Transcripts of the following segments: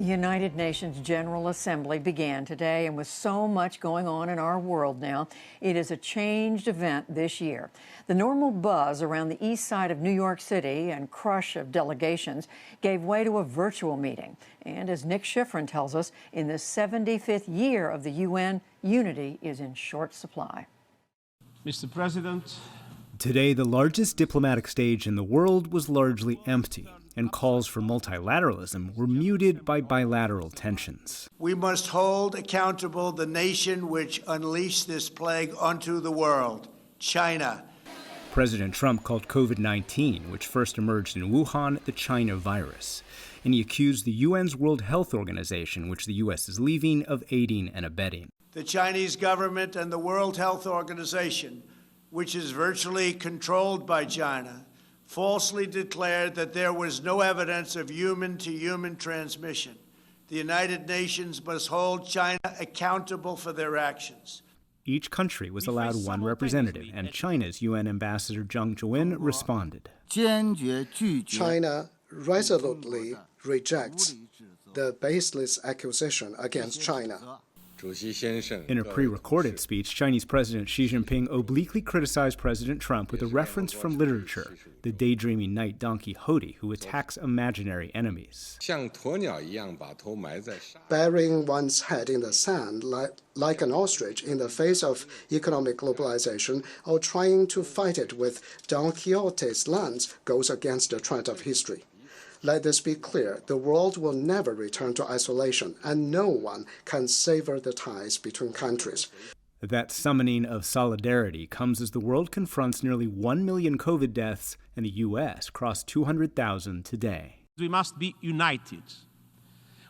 The United Nations General Assembly began today, and with so much going on in our world now, it is a changed event this year. The normal buzz around the east side of New York City and crush of delegations gave way to a virtual meeting. And as Nick Schifrin tells us, in the 75th year of the UN, unity is in short supply. Mr. President, today, the largest diplomatic stage in the world was largely empty, and calls for multilateralism were muted by bilateral tensions. We must hold accountable the nation which unleashed this plague onto the world, China. President Trump called COVID-19, which first emerged in Wuhan, the China virus. And he accused the UN's World Health Organization, which the U.S. is leaving, of aiding and abetting. The Chinese government and the World Health Organization, which is virtually controlled by China, falsely declared that there was no evidence of human-to-human transmission. The United Nations must hold China accountable for their actions. Each country was allowed one representative, and China's UN Ambassador Zhang Zhuyin responded. China resolutely rejects the baseless accusation against China. In a pre-recorded speech, Chinese President Xi Jinping obliquely criticized President Trump with a reference from literature, the daydreaming knight Don Quixote, who attacks imaginary enemies. Burying one's head in the sand like an ostrich in the face of economic globalization or trying to fight it with Don Quixote's lance goes against the trend of history. Let this be clear, the world will never return to isolation, and no one can sever the ties between countries. That summoning of solidarity comes as the world confronts nearly 1 million COVID deaths, and the U.S. crossed 200,000 today. We must be united.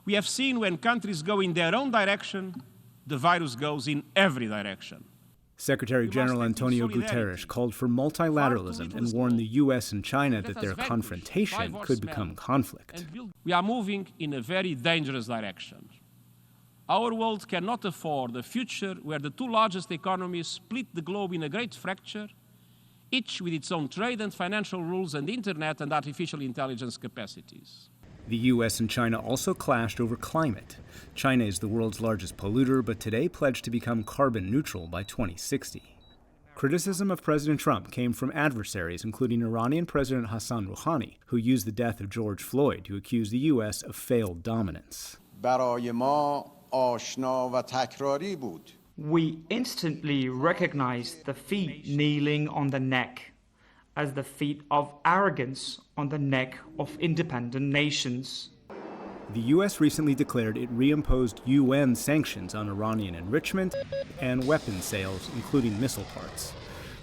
We have seen when countries go in their own direction, the virus goes in every direction. Secretary General Antonio Guterres called for multilateralism and warned the U.S. and China that their confrontation could become conflict. We are moving in a very dangerous direction. Our world cannot afford a future where the two largest economies split the globe in a great fracture, each with its own trade and financial rules and internet and artificial intelligence capacities. The U.S. and China also clashed over climate. China is the world's largest polluter, but today pledged to become carbon neutral by 2060. Criticism of President Trump came from adversaries, including Iranian President Hassan Rouhani, who used the death of George Floyd to accuse the U.S. of failed dominance. We instantly recognized the feet kneeling on the neck as the feet of arrogance on the neck of independent nations. The U.S. recently declared it reimposed UN sanctions on Iranian enrichment and weapons sales, including missile parts.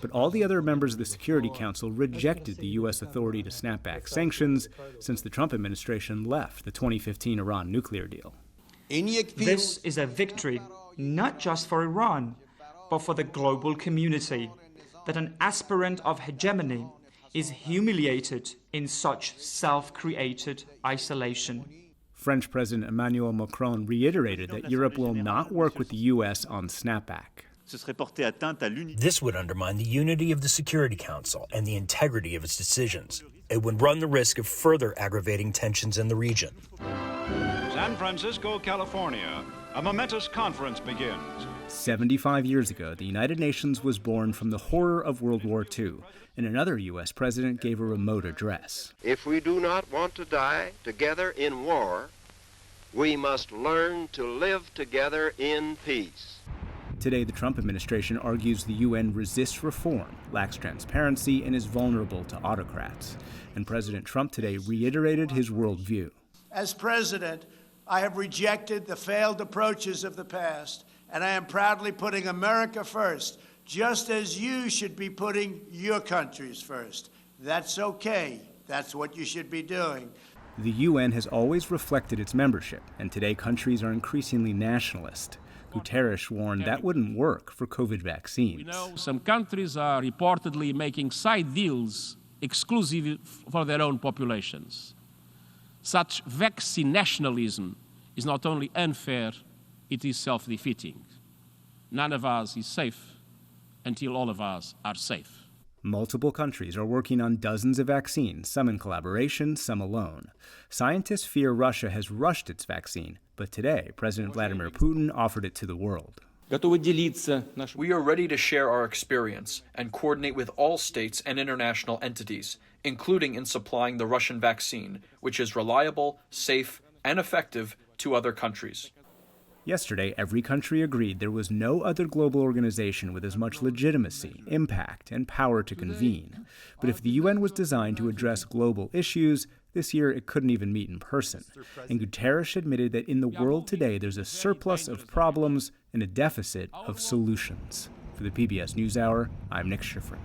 But all the other members of the Security Council rejected the U.S. authority to snap back sanctions since the Trump administration left the 2015 Iran nuclear deal. This is a victory not just for Iran, but for the global community, that an aspirant of hegemony is humiliated in such self-created isolation. French President Emmanuel Macron reiterated that Europe will not work with the U.S. on snapback. This would undermine the unity of the Security Council and the integrity of its decisions. It would run the risk of further aggravating tensions in the region. San Francisco, California, a momentous conference begins. 75 years ago, the United Nations was born from the horror of World War II, and another U.S. president gave a remote address. If we do not want to die together in war, we must learn to live together in peace. Today, the Trump administration argues the UN resists reform, lacks transparency, and is vulnerable to autocrats. And President Trump today reiterated his worldview. As president, I have rejected the failed approaches of the past, and I am proudly putting America first, just as you should be putting your countries first. That's okay. That's what you should be doing. The UN has always reflected its membership, and today countries are increasingly nationalist. Guterres warned that wouldn't work for COVID vaccines. We know some countries are reportedly making side deals exclusive for their own populations. Such vaccine nationalism is not only unfair, it is self-defeating. None of us is safe until all of us are safe. Multiple countries are working on dozens of vaccines, some in collaboration, some alone. Scientists fear Russia has rushed its vaccine, but today President Vladimir Putin offered it to the world. We are ready to share our experience and coordinate with all states and international entities, including in supplying the Russian vaccine, which is reliable, safe, and effective to other countries. Yesterday, every country agreed there was no other global organization with as much legitimacy, impact, and power to convene. But if the UN was designed to address global issues, this year it couldn't even meet in person. And Guterres admitted that in the world today there's a surplus of problems and a deficit of solutions. For the PBS NewsHour, I'm Nick Schifrin.